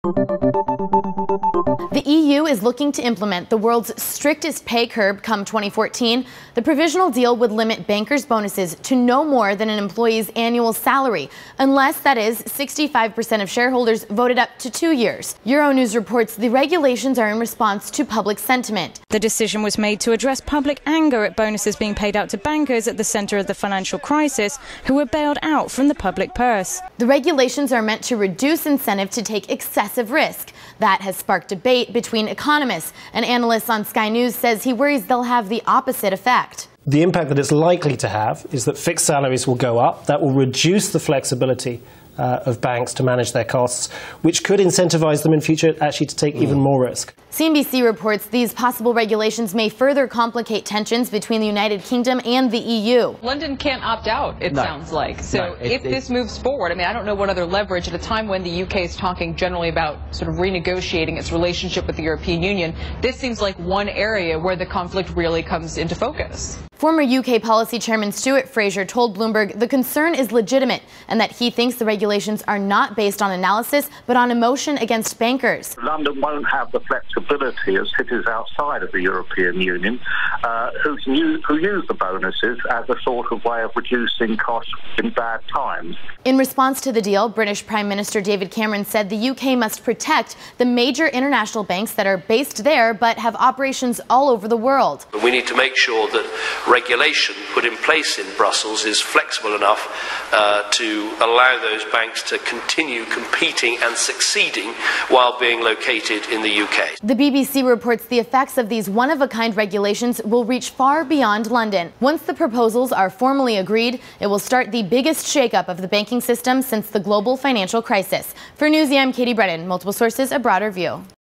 The EU is looking to implement the world's strictest pay curve come 2014. The provisional deal would limit bankers' bonuses to no more than an employee's annual salary, unless, that is, 65% of shareholders voted up to 2 years. Euronews reports the regulations are in response to public sentiment. The decision was made to address public anger at bonuses being paid out to bankers at the center of the financial crisis who were bailed out from the public purse. The regulations are meant to reduce incentive to take excessive risk. That has sparked debate between economists. An analyst on Sky News says he worries they'll have the opposite effect. The impact that it's likely to have is that fixed salaries will go up. That will reduce the flexibility of banks to manage their costs, which could incentivize them in future actually to take even more risk. CNBC reports these possible regulations may further complicate tensions between the United Kingdom and the EU. London can't opt out, it sounds like. So if this moves forward, I mean, I don't know what other leverage at a time when the UK is talking generally about sort of renegotiating its relationship with the European Union. This seems like one area where the conflict really comes into focus. Former UK policy chairman Stuart Fraser told Bloomberg the concern is legitimate and that he thinks the regulations are not based on analysis but on emotion against bankers. London won't have the flexibility as cities outside of the European Union who use the bonuses as a sort of way of reducing costs in bad times. In response to the deal, British Prime Minister David Cameron said the UK must protect the major international banks that are based there but have operations all over the world. We need to make sure that regulation put in place in Brussels is flexible enough to allow those banks to continue competing and succeeding while being located in the UK. The BBC reports the effects of these one-of-a-kind regulations will reach far beyond London. Once the proposals are formally agreed, it will start the biggest shakeup of the banking system since the global financial crisis. For Newsy, I'm Katie Brennan. Multiple sources, a broader view.